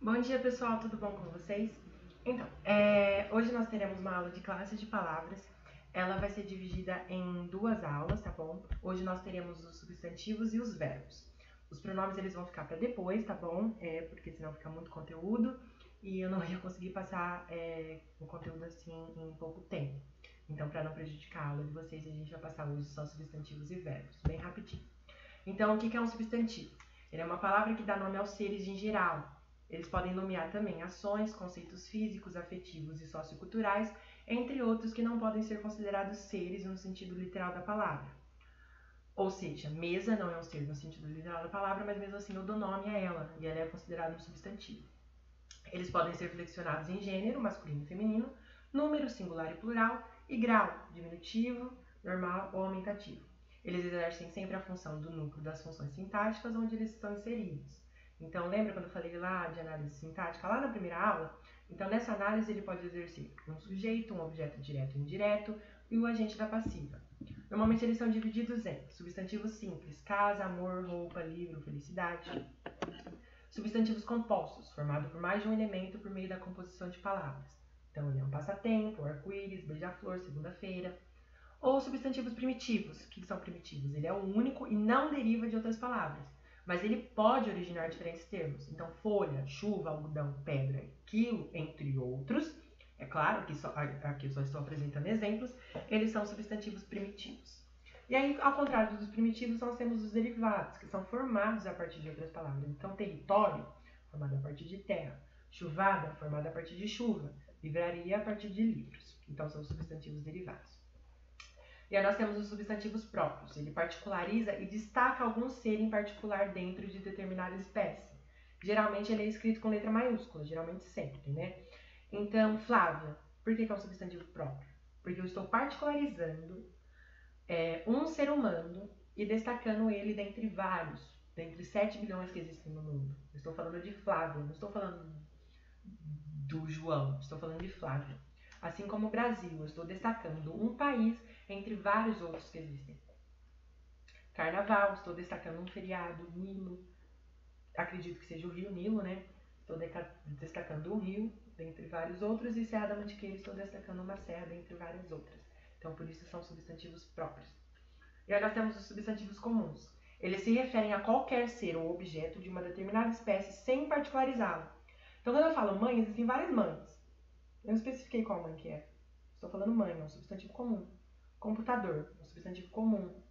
Bom dia, pessoal, tudo bom com vocês? Então, hoje nós teremos uma aula de classe de palavras. Ela vai ser dividida em duas aulas, tá bom? Hoje nós teremos os substantivos e os verbos. Os pronomes eles vão ficar para depois, tá bom? Porque senão fica muito conteúdo e eu não ia conseguir passar o conteúdo assim em pouco tempo. Então, para não prejudicar a aula de vocês, a gente vai passar hoje só substantivos e verbos, bem rapidinho. Então, o que é um substantivo? Ele é uma palavra que dá nome aos seres em geral. Eles podem nomear também ações, conceitos físicos, afetivos e socioculturais, entre outros que não podem ser considerados seres no sentido literal da palavra. Ou seja, mesa não é um ser no sentido literal da palavra, mas mesmo assim eu dou nome a ela, e ela é considerada um substantivo. Eles podem ser flexionados em gênero, masculino e feminino, número, singular e plural, e grau, diminutivo, normal ou aumentativo. Eles exercem sempre a função do núcleo das funções sintáticas onde eles estão inseridos. Então, lembra quando eu falei lá de análise sintática, lá na primeira aula? Então, nessa análise, ele pode exercer um sujeito, um objeto direto e indireto e o agente da passiva. Normalmente, eles são divididos em substantivos simples, casa, amor, roupa, livro, felicidade. Substantivos compostos, formado por mais de um elemento por meio da composição de palavras. Então, ele é um passatempo, arco-íris, beija-flor, segunda-feira. Ou substantivos primitivos. O que são primitivos? Ele é o único e não deriva de outras palavras. Mas ele pode originar diferentes termos. Então, folha, chuva, algodão, pedra, quilo, entre outros. É claro que aqui eu só estou apresentando exemplos. Eles são substantivos primitivos. E aí, ao contrário dos primitivos, nós temos os derivados, que são formados a partir de outras palavras. Então, território, formado a partir de terra. Chuvada, formada a partir de chuva. Livraria, a partir de livros. Então, são substantivos derivados. E aí nós temos os substantivos próprios. Ele particulariza e destaca algum ser em particular dentro de determinada espécie. Geralmente ele é escrito com letra maiúscula, geralmente sempre, né? Então, Flávia, por que é um substantivo próprio? Porque eu estou particularizando um ser humano e destacando ele dentre vários, dentre 7 bilhões que existem no mundo. Eu estou falando de Flávia, não estou falando do João, estou falando de Flávia. Assim como o Brasil, eu estou destacando um país entre vários outros que existem. Carnaval, estou destacando um feriado, Nilo, acredito que seja o Rio Nilo, né? Estou destacando um rio, dentre vários outros, e Serra da Mantiqueira, estou destacando uma serra, dentre várias outras. Então, por isso, são substantivos próprios. E aí nós temos os substantivos comuns. Eles se referem a qualquer ser ou objeto de uma determinada espécie sem particularizá-lo. Então, quando eu falo mãe, existem várias mães. Eu não especifiquei qual mãe que é. Estou falando mãe, é um substantivo comum. Computador, um substantivo comum.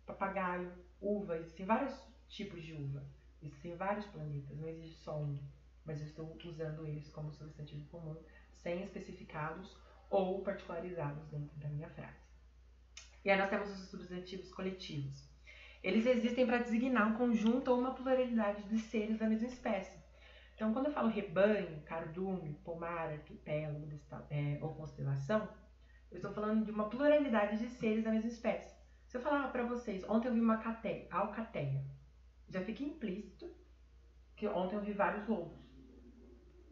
Papagaio, uva, existem vários tipos de uva. Existem vários planetas, não existe só um. Mas eu estou usando eles como substantivo comum, sem especificá-los ou particularizá-los dentro da minha frase. E aí nós temos os substantivos coletivos. Eles existem para designar um conjunto ou uma pluralidade de seres da mesma espécie. Então, quando eu falo rebanho, cardume, pomar, arquipélago ou constelação, eu estou falando de uma pluralidade de seres da mesma espécie. Se eu falar para vocês, ontem eu vi uma alcateia, já fica implícito que ontem eu vi vários lobos.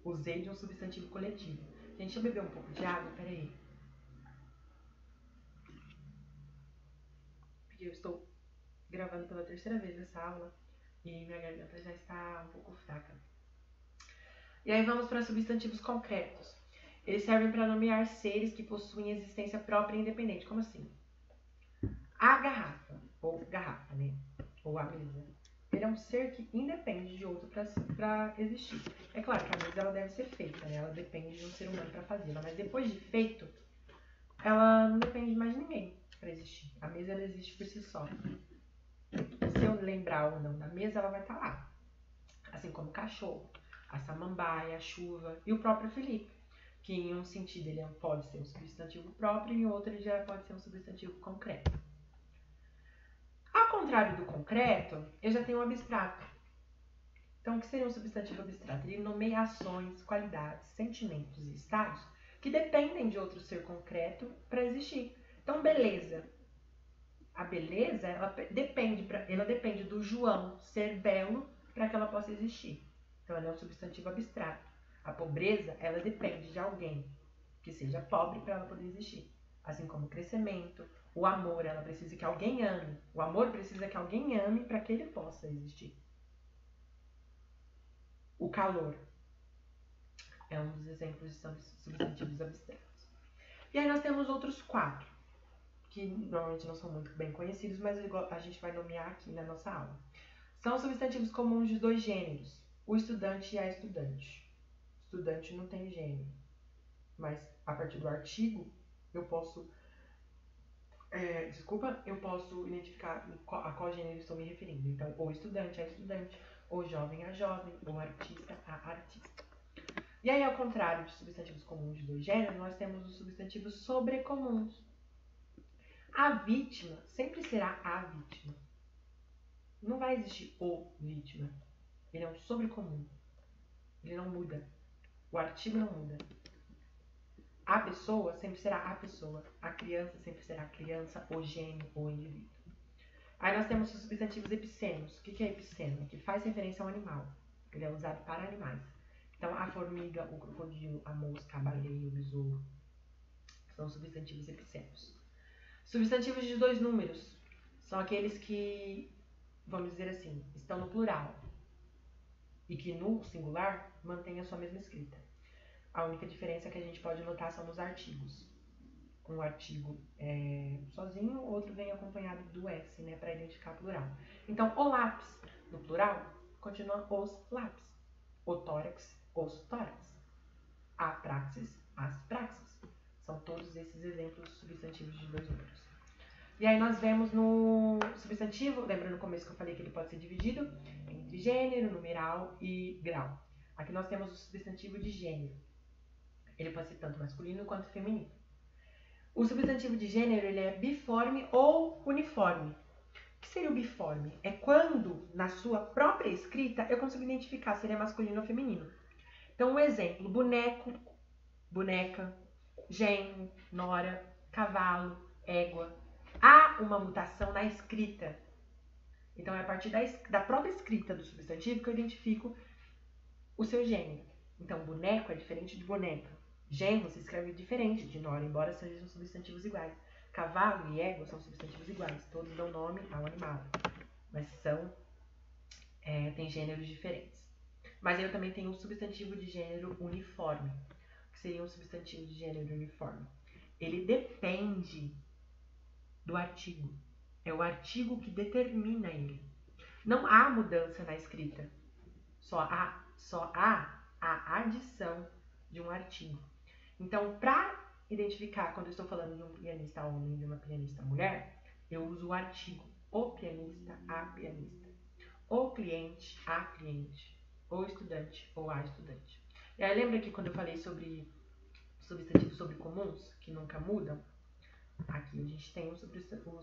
Usei de um substantivo coletivo. Gente, deixa eu beber um pouco de água, peraí. Porque eu estou gravando pela terceira vez essa aula e minha garganta já está um pouco fraca. E aí vamos para substantivos concretos. Eles servem para nomear seres que possuem existência própria e independente. Como assim? A garrafa, ou garrafa, né? Ou a mesa. Ele é um ser que independe de outro para existir. É claro que a mesa ela deve ser feita, né? Ela depende de um ser humano para fazê-la. Mas depois de feito, ela não depende de mais ninguém para existir. A mesa ela existe por si só. Se eu lembrar ou não da mesa, ela vai estar lá. Assim como o cachorro, a samambaia, a chuva e o próprio Felipe. Que em um sentido ele pode ser um substantivo próprio e em outro ele já pode ser um substantivo concreto. Ao contrário do concreto, eu já tenho um abstrato. Então, o que seria um substantivo abstrato? Ele nomeia ações, qualidades, sentimentos e estados que dependem de outro ser concreto para existir. Então, beleza. A beleza, ela depende do João ser belo para que ela possa existir. Então, ela é um substantivo abstrato. A pobreza, ela depende de alguém que seja pobre para ela poder existir. Assim como o crescimento, o amor, ela precisa que alguém ame. O amor precisa que alguém ame para que ele possa existir. O calor. É um dos exemplos de substantivos abstratos. E aí nós temos outros 4, que normalmente não são muito bem conhecidos, mas a gente vai nomear aqui na nossa aula. São substantivos comuns de 2 gêneros, o estudante e a estudante. Estudante não tem gênero, mas a partir do artigo eu posso identificar a qual gênero estou me referindo. Então, ou estudante a estudante, ou jovem a jovem, ou artista a artista. E aí, ao contrário de substantivos comuns de 2 gêneros, nós temos os substantivos sobrecomuns. A vítima sempre será a vítima. Não vai existir o vítima. Ele é um sobrecomum. Ele não muda. O artigo não muda. A pessoa sempre será a pessoa. A criança sempre será a criança, o gênio, o indivíduo. Aí nós temos os substantivos epicênios. O que é epicênio? Que faz referência ao animal. Ele é usado para animais. Então, a formiga, o crocodilo, a mosca, a baleia, o besouro. São substantivos epicênios. Substantivos de 2 números. São aqueles que, vamos dizer assim, estão no plural. E que no singular mantém a sua mesma escrita. A única diferença que a gente pode notar são nos artigos. Um artigo sozinho, outro vem acompanhado do S, né, para identificar plural. Então, o lápis, no plural, continua os lápis. O tórax, os tórax. A praxis, as praxis. São todos esses exemplos substantivos de 2 números. E aí nós vemos no substantivo, lembra no começo que eu falei que ele pode ser dividido entre gênero, numeral e grau. Aqui nós temos o substantivo de gênero. Ele pode ser tanto masculino quanto feminino. O substantivo de gênero ele é biforme ou uniforme. O que seria o biforme? É quando, na sua própria escrita, eu consigo identificar se ele é masculino ou feminino. Então, um exemplo, boneco, boneca, genro, nora, cavalo, égua. Há uma mutação na escrita. Então, é a partir da própria escrita do substantivo que eu identifico o seu gênero. Então, boneco é diferente de boneca. Genro se escreve diferente de nora, embora sejam substantivos iguais. Cavalo e égua são substantivos iguais. Todos dão nome ao animal, mas têm gêneros diferentes. Mas eu também tenho um substantivo de gênero uniforme. O que seria um substantivo de gênero uniforme? Ele depende do artigo. É o artigo que determina ele. Não há mudança na escrita. Só há a adição de um artigo. Então, para identificar quando eu estou falando de um pianista homem e de uma pianista mulher, eu uso o artigo o pianista, a pianista, o cliente, a cliente, o estudante ou a estudante. E aí, lembra que quando eu falei sobre substantivos sobrecomuns, que nunca mudam? Aqui a gente tem o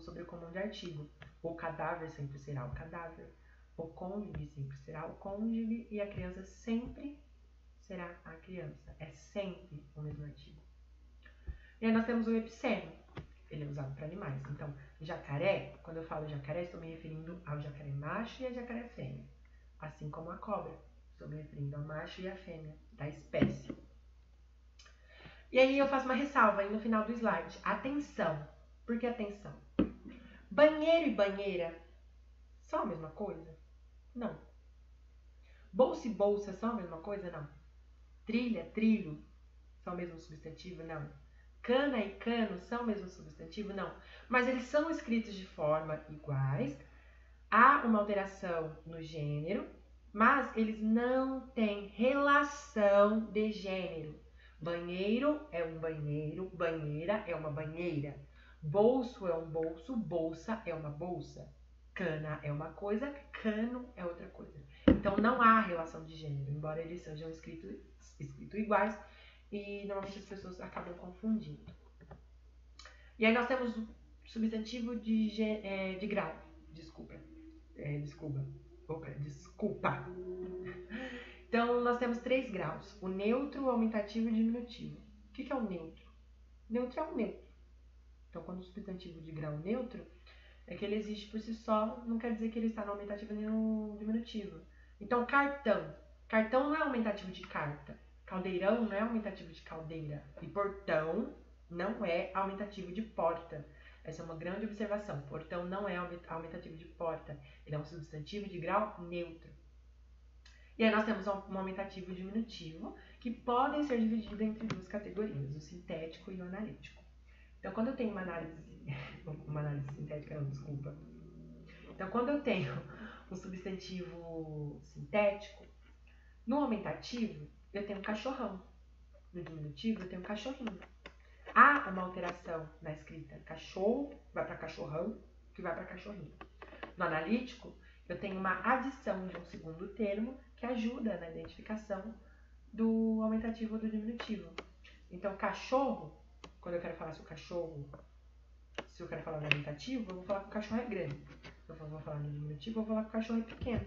sobrecomum de artigo. O cadáver sempre será o cadáver. O cônjuge sempre será o cônjuge. E a criança sempre será a criança. É sempre o mesmo artigo. E aí nós temos o epicênio. Ele é usado para animais. Então, jacaré, quando eu falo jacaré, estou me referindo ao jacaré macho e à jacaré fêmea. Assim como a cobra. Estou me referindo ao macho e à fêmea da espécie. E aí eu faço uma ressalva aí no final do slide. Atenção. Por que atenção? Banheiro e banheira são a mesma coisa? Não. Bolsa e bolsa são a mesma coisa? Não. Trilha, trilho são o mesmo substantivo? Não. Cana e cano são o mesmo substantivo? Não. Mas eles são escritos de forma iguais. Há uma alteração no gênero, mas eles não têm relação de gênero. Banheiro é um banheiro, banheira é uma banheira. Bolso é um bolso, bolsa é uma bolsa. Cana é uma coisa, cano é outra coisa. Então não há relação de gênero, embora eles sejam escritos iguais e normalmente as pessoas acabam confundindo. E aí nós temos o substantivo de grau. Desculpa. Então, nós temos 3 graus. O neutro, o aumentativo e o diminutivo. O que é o neutro? Neutro é um neutro. Então, quando o substantivo de grau neutro, é que ele existe por si só, não quer dizer que ele está no aumentativo nem no diminutivo. Então, cartão. Cartão não é aumentativo de carta. Caldeirão não é aumentativo de caldeira. E portão não é aumentativo de porta. Essa é uma grande observação. Portão não é aumentativo de porta. Ele é um substantivo de grau neutro. E aí nós temos um aumentativo e um diminutivo, que podem ser divididos entre duas categorias, o sintético e o analítico. Então, quando eu tenho uma análise sintética, não, desculpa. Então, quando eu tenho um substantivo sintético, no aumentativo, eu tenho um cachorrão. No diminutivo, eu tenho um cachorrinho. Há uma alteração na escrita. Cachorro vai para cachorrão, que vai para cachorrinho. No analítico, eu tenho uma adição de um segundo termo que ajuda na identificação do aumentativo ou do diminutivo. Então, cachorro, quando eu quero falar se eu quero falar no aumentativo, eu vou falar que o cachorro é grande. Eu vou falar no diminutivo, eu vou falar que o cachorro é pequeno.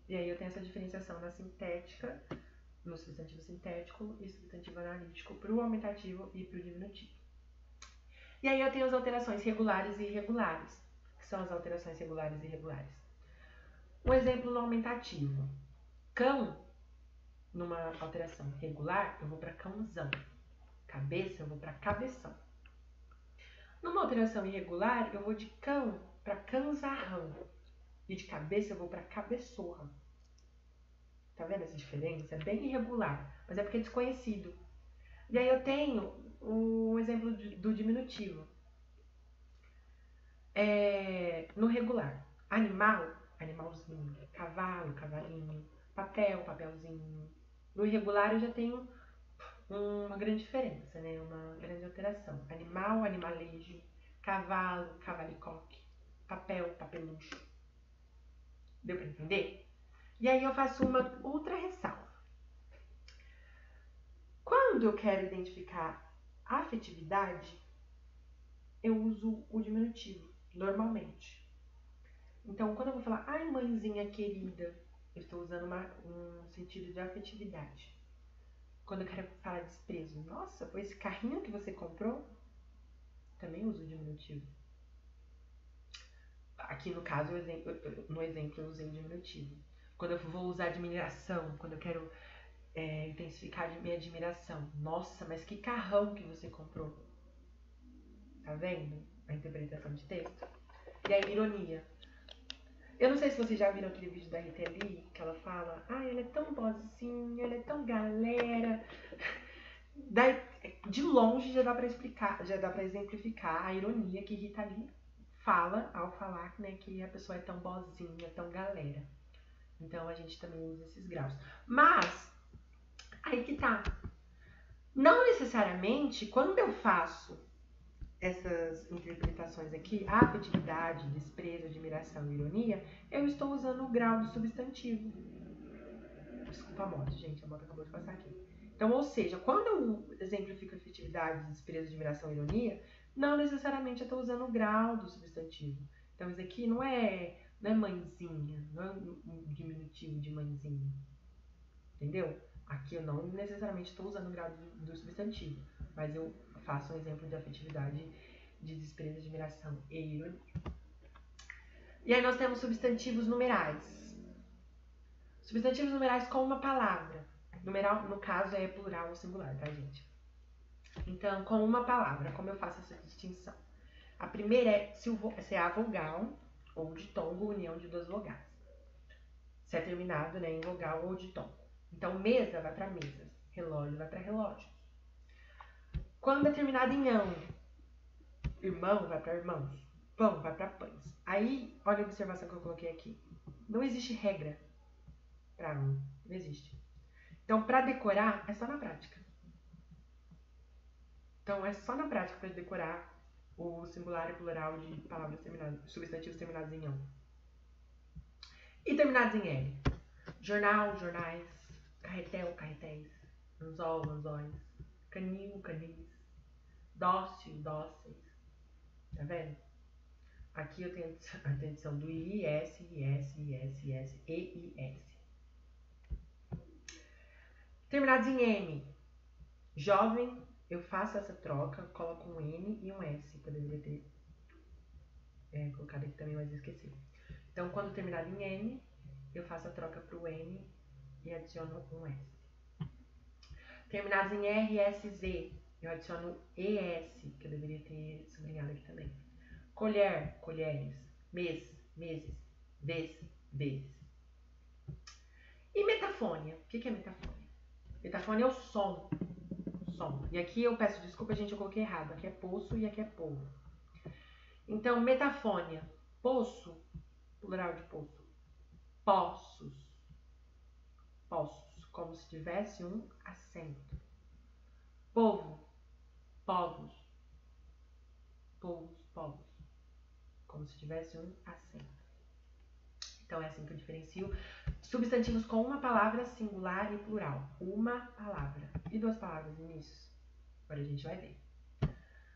E aí eu tenho essa diferenciação na sintética, no substantivo sintético e substantivo analítico para o aumentativo e para o diminutivo. E aí eu tenho as alterações regulares e irregulares. Que são as alterações regulares e irregulares? Um exemplo no aumentativo. Cão, numa alteração regular, eu vou para cãozão. Cabeça, eu vou para cabeção. Numa alteração irregular, eu vou de cão para canzarrão. E de cabeça, eu vou para cabeçorra. Tá vendo essa diferença? É bem irregular, mas é porque é desconhecido. E aí eu tenho um exemplo do diminutivo. No regular, animal, animalzinho, cavalo, cavalinho, papel, papelzinho. No irregular eu já tenho uma grande diferença, né? Uma grande alteração. Animal, animalejo, cavalo, cavalicoque, papel, papelucho. Deu para entender? E aí eu faço uma outra ressalva. Quando eu quero identificar a afetividade, eu uso o diminutivo, normalmente. Então, quando eu vou falar, ai, mãezinha querida, eu estou usando um sentido de afetividade. Quando eu quero falar desprezo, nossa, foi esse carrinho que você comprou? Também uso o diminutivo. Aqui no caso, no exemplo, eu usei o diminutivo. Quando eu vou usar admiração, quando eu quero intensificar minha admiração. Nossa, mas que carrão que você comprou. Tá vendo a interpretação de texto? E a ironia. Eu não sei se vocês já viram aquele vídeo da Rita Lee, que ela fala, ela é tão boazinha, ela é tão galera. Daí, de longe já dá pra explicar, já dá pra exemplificar a ironia que Rita Lee fala ao falar, né, que a pessoa é tão boazinha, tão galera. Então a gente também usa esses graus. Mas, aí que tá. Não necessariamente, quando eu faço essas interpretações aqui, afetividade, desprezo, admiração e ironia, eu estou usando o grau do substantivo. Desculpa a moto, gente, a moto acabou de passar aqui. Então, ou seja, quando eu exemplifico afetividade, desprezo, admiração e ironia, não necessariamente eu estou usando o grau do substantivo. Então, isso aqui não é mãezinha, não é um diminutivo de mãezinha. Entendeu? Aqui eu não necessariamente estou usando o grau do substantivo, mas eu faço um exemplo de afetividade, de desprezo, admiração e ironia. E aí nós temos substantivos numerais. Substantivos numerais com uma palavra. Numeral, no caso, é plural ou singular, tá, gente? Então, com uma palavra, como eu faço essa distinção? A primeira é se é a vogal ou ditongo, união de duas vogais. Se é terminado, né, em vogal ou ditongo. Então, mesa vai para mesas, relógio vai para relógios. Quando é terminado em ão, irmão vai para irmãos, pão vai para pães. Aí, olha a observação que eu coloquei aqui. Não existe regra para um, não existe. Então, para decorar, é só na prática. Então, é só na prática para decorar o singular e plural de palavras terminadas, substantivos terminados em ão. E terminados em L. Jornal, jornais, carretel, carretéis, anzol, anzóis, canil, canis, dócil, dóceis. Tá vendo? Aqui eu tenho a adição do IS, IS, IS, IS, e IS. Terminados em M. Jovem, eu faço essa troca, coloco um N e um S, que eu deveria ter colocado aqui também, mas eu esqueci. Então, quando terminado em N, eu faço a troca para o N e adiciono um S. Terminados em R, S, Z, eu adiciono ES, que eu deveria ter sublinhado aqui também. Colher, colheres, mês, meses, vez, vezes. E Metafônia. O que é metafônia? Metafônia é o som. Som. E aqui eu peço desculpa, gente, eu coloquei errado. Aqui é poço e aqui é povo. Então, metafônia. Poço, plural de poço. Poços. Poços, como se tivesse um acento. Povo, povos. Povos, povos. Como se tivesse um acento. Então, é assim que eu diferencio substantivos com uma palavra singular e plural. Uma palavra. E duas palavras inícios. Agora a gente vai ver.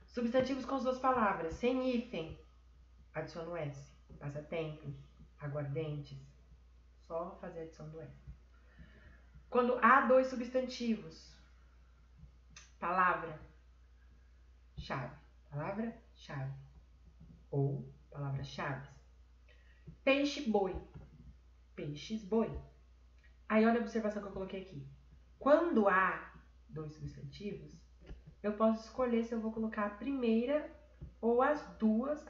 Substantivos com duas palavras. Sem hífen. Adiciono o S. Passatempos. Aguardentes. Só fazer a adição do S. Quando há dois substantivos. Palavra. Chave. Palavra-chave. Ou palavras-chaves. Peixe-boi. Peixes-boi. Aí olha a observação que eu coloquei aqui. Quando há dois substantivos, eu posso escolher se eu vou colocar a primeira ou as duas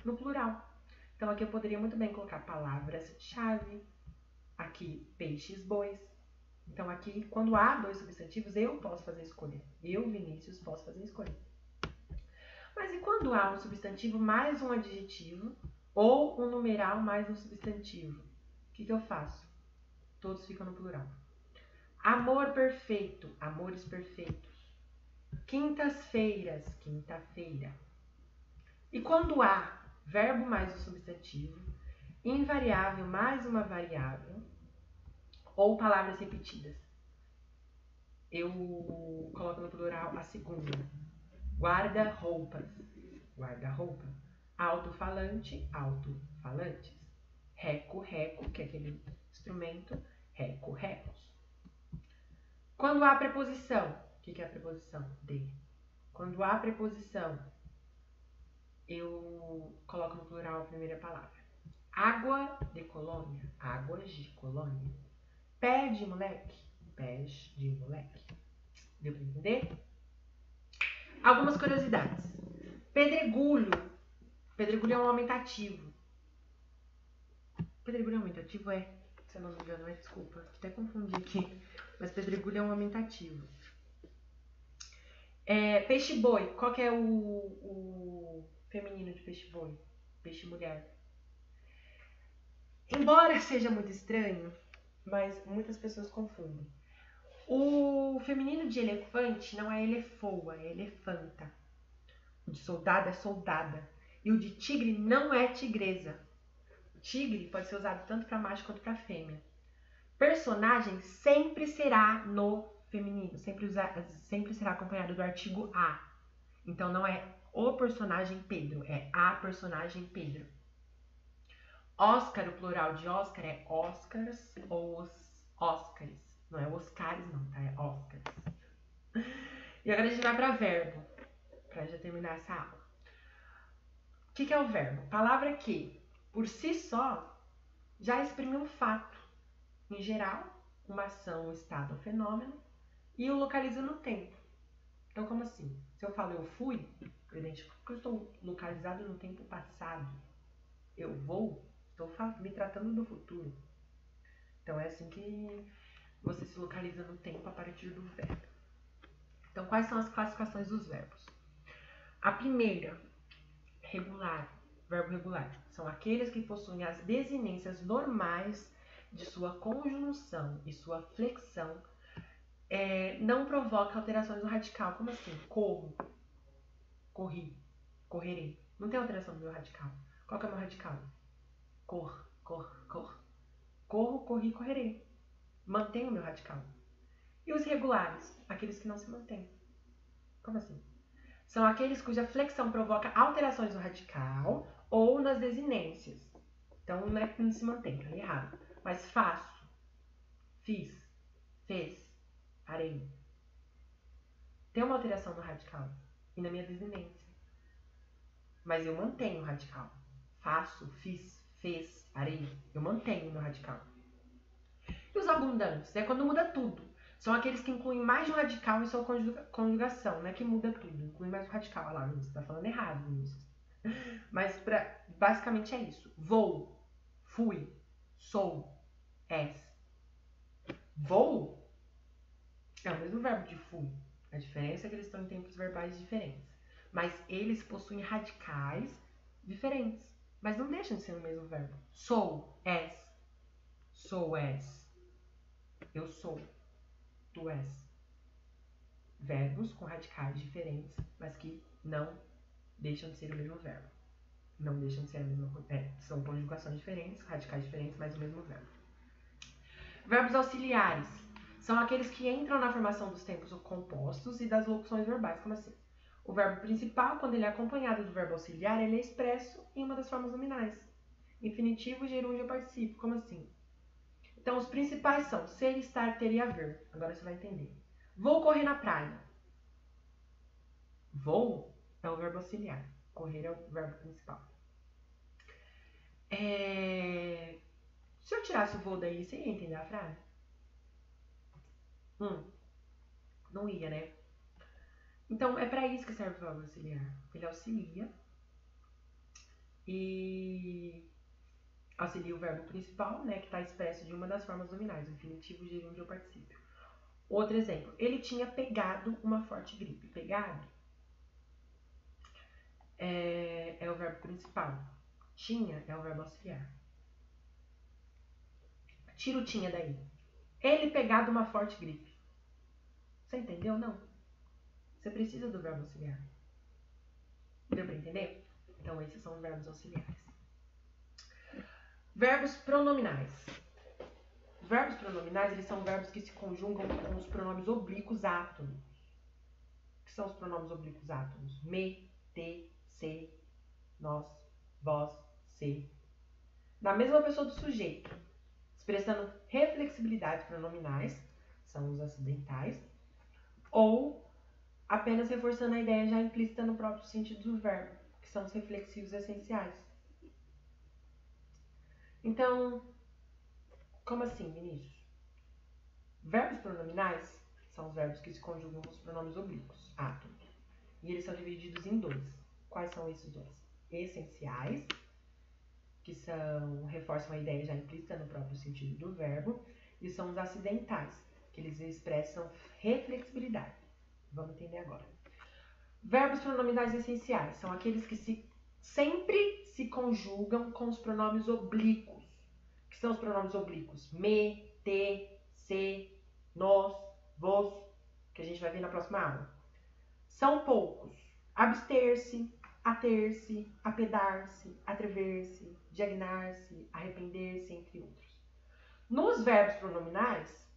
no plural. Então aqui eu poderia muito bem colocar palavras-chave. Aqui, peixes-bois. Então aqui, quando há dois substantivos, eu posso fazer escolha. Eu, Vinícius, posso fazer escolha. Mas e quando há um substantivo mais um adjetivo ou um numeral mais um substantivo? O que eu faço? Todos ficam no plural. Amor perfeito, amores perfeitos. Quintas-feiras, quinta-feira. E quando há verbo mais um substantivo, invariável mais uma variável ou palavras repetidas, eu coloco no plural a segunda. Guarda-roupas, guarda-roupa. Alto-falante, alto-falantes. Reco-reco, que é aquele instrumento, reco-recos. Quando há preposição, o que é a preposição? De. Quando há preposição, eu coloco no plural a primeira palavra. Água de colônia, águas de colônia. Pé de moleque, pés de moleque. Deu para entender? Algumas curiosidades. Pedregulho. Pedregulho é um aumentativo. Pedregulho é um aumentativo? É. Se eu não me engano, desculpa. Até confundi aqui. Mas pedregulho é um aumentativo. Peixe-boi. Qual que é o feminino de peixe-boi? Peixe-mulher. Embora seja muito estranho, mas muitas pessoas confundem. O feminino de elefante não é elefoa, é elefanta. O de soldado é soldada. E o de tigre não é tigresa. Tigre pode ser usado tanto para macho quanto para fêmea. Personagem sempre será no feminino, sempre será acompanhado do artigo a. Então não é o personagem Pedro, é a personagem Pedro. Oscar, o plural de Oscar é Oscars ou os Oscars. Não é Oscars não, tá? É Oscars. E agora a gente vai para verbo, para já terminar essa aula. O que é o verbo? Palavra que, por si só, já exprime um fato. Em geral, uma ação, um estado, um fenômeno, e o localiza no tempo. Então, como assim? Se eu falo eu fui, eu identifico que eu estou localizado no tempo passado. Eu vou, estou me tratando do futuro. Então, é assim que você se localiza no tempo a partir do verbo. Então, quais são as classificações dos verbos? A primeira, regular, verbo regular. São aqueles que possuem as desinências normais de sua conjunção e sua flexão, não provoca alterações no radical. Como assim? Corro, corri, correrei. Não tem alteração no meu radical. Qual que é o meu radical? Cor. Corro, corri, correrei. Mantenho o meu radical. E os regulares? Aqueles que não se mantêm. Como assim? São aqueles cuja flexão provoca alterações no radical ou nas desinências. Então, não é que não se mantém, tá errado. Mas faço, fiz, fez, farei. Tem uma alteração no radical e na minha desinência. Mas eu mantenho o radical. Faço, fiz, fez, farei. Eu mantenho o meu radical. E os abundantes? É quando muda tudo. São aqueles que incluem mais de um radical em sua conjugação. Não é que muda tudo, inclui mais um radical. Olha lá, você está falando errado, Vinícius. Mas basicamente é isso. Vou, fui, sou, és, Vou é o mesmo verbo de fui. A diferença é que eles estão em tempos verbais diferentes. Mas eles possuem radicais diferentes. Mas não deixam de ser o mesmo verbo. Sou, és. Sou, és. Eu sou. Tu és. Verbos com radicais diferentes, mas que não deixam de ser o mesmo verbo. Não deixam de ser a mesma coisa. São conjugações diferentes, radicais diferentes, mas o mesmo verbo. Verbos auxiliares são aqueles que entram na formação dos tempos compostos e das locuções verbais. Como assim? O verbo principal, quando ele é acompanhado do verbo auxiliar, ele é expresso em uma das formas nominais. Infinitivo, gerúndio ou particípio. Como assim? Então, os principais são ser, estar, ter e haver. Agora você vai entender. Vou correr na praia. Vou é o verbo auxiliar. Correr é o verbo principal. Se eu tirasse o voo daí, você ia entender a frase? Não ia, né? Então, é para isso que serve o verbo auxiliar. Ele auxilia e auxilia o verbo principal, né, que está expresso de uma das formas nominais, o infinitivo, gerúndio ou particípio. Outro exemplo, ele tinha pegado uma forte gripe. Pegado é o verbo principal. Tinha é o verbo auxiliar. Tira o tinha daí. Ele pegado uma forte gripe. Você entendeu? Não. Você precisa do verbo auxiliar. Deu para entender? Então, esses são os verbos auxiliares. Verbos pronominais. Verbos pronominais, eles são verbos que se conjugam com os pronomes oblíquos átonos. O que são os pronomes oblíquos átonos? Me, te, se, nós, vós, se. Na mesma pessoa do sujeito, expressando reflexibilidades pronominais, são os acidentais, ou apenas reforçando a ideia já implícita no próprio sentido do verbo, que são os reflexivos essenciais. Então, como assim, Vinícius? Verbos pronominais são os verbos que se conjugam com os pronomes oblíquos, átonos. E eles são divididos em dois. Quais são esses dois? Essenciais, que reforçam a ideia já implícita no próprio sentido do verbo, e são os acidentais, que eles expressam reflexibilidade. Vamos entender agora. Verbos pronominais essenciais são aqueles que sempre se conjugam com os pronomes oblíquos. Que são os pronomes oblíquos? Me, te, se, nós, vós, que a gente vai ver na próxima aula. São poucos. Abster-se, ater-se, apedar-se, atrever-se, dignar-se, arrepender-se, entre outros. Nos verbos pronominais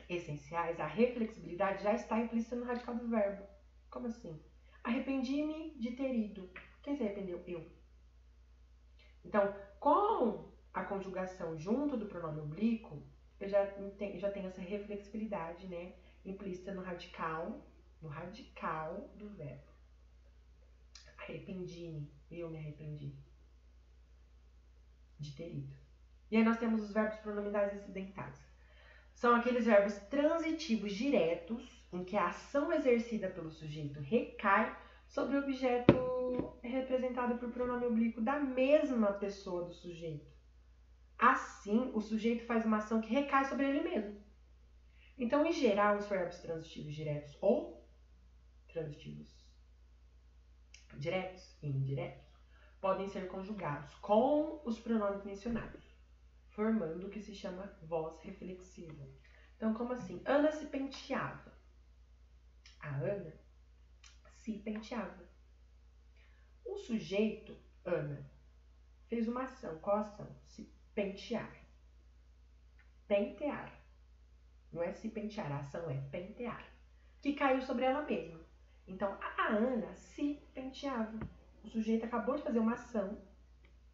essenciais, a reflexibilidade já está implícita no radical do verbo. Como assim? Arrependi-me de ter ido. Quem se arrependeu? Eu. Então, com a conjugação junto do pronome oblíquo, eu já tenho essa reflexibilidade, né, implícita no radical do verbo. Arrependi-me, eu me arrependi de ter ido. E aí nós temos os verbos pronominais acidentais. São aqueles verbos transitivos diretos, em que a ação exercida pelo sujeito recai sobre o objeto representado por pronome oblíquo da mesma pessoa do sujeito. Assim, o sujeito faz uma ação que recai sobre ele mesmo. Então, em geral, os verbos transitivos diretos ou transitivos diretos e indiretos podem ser conjugados com os pronomes mencionados, formando o que se chama voz reflexiva. Então, como assim? Ana se penteava. A Ana se penteava. O sujeito, Ana, fez uma ação. Qual ação? Se pentear. Pentear. Não é se pentear, a ação é pentear. Que caiu sobre ela mesma. Então, a Ana se penteava. O sujeito acabou de fazer uma ação,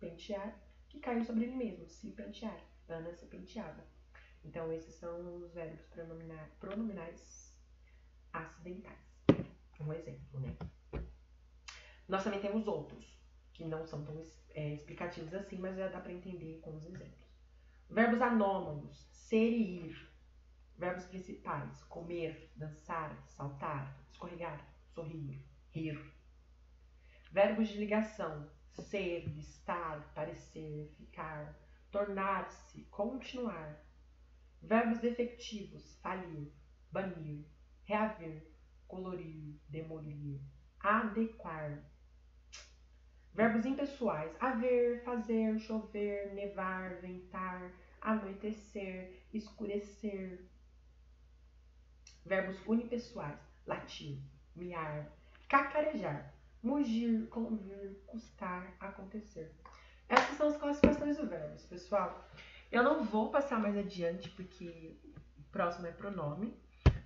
pentear, que caiu sobre ele mesmo. Se pentear. Ana se penteava. Então, esses são os verbos pronominais acidentais. Um exemplo, né? Nós também temos outros, que não são tão explicativos assim, mas já dá para entender com os exemplos. Verbos anômalos, ser e ir. Verbos principais, comer, dançar, saltar, escorregar, sorrir, rir. Verbos de ligação, ser, estar, parecer, ficar, tornar-se, continuar. Verbos defectivos: falir, banir, reaver, colorir, demolir, adequar. Verbos impessoais: haver, fazer, chover, nevar, ventar, anoitecer, escurecer. Verbos unipessoais: latir, miar, cacarejar, mugir, convir, custar, acontecer. Essas são as classificações dos verbos, pessoal. Eu não vou passar mais adiante porque o próximo é pronome,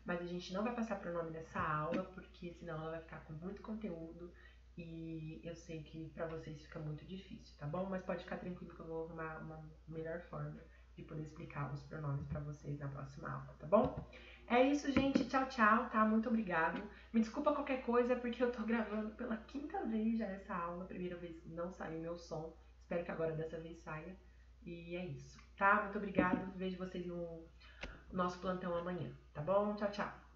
mas a gente não vai passar pronome nessa aula porque senão ela vai ficar com muito conteúdo e eu sei que pra vocês fica muito difícil, tá bom? Mas pode ficar tranquilo que eu vou arrumar uma melhor forma de poder explicar os pronomes pra vocês na próxima aula, tá bom? É isso, gente. Tchau, tchau, tá? Muito obrigado. Me desculpa qualquer coisa porque eu tô gravando pela 5ª vez já essa aula. Primeira vez não saiu meu som. Espero que agora dessa vez saia. E é isso, tá? Muito obrigado. Vejo vocês no nosso plantão amanhã, tá bom? Tchau, tchau.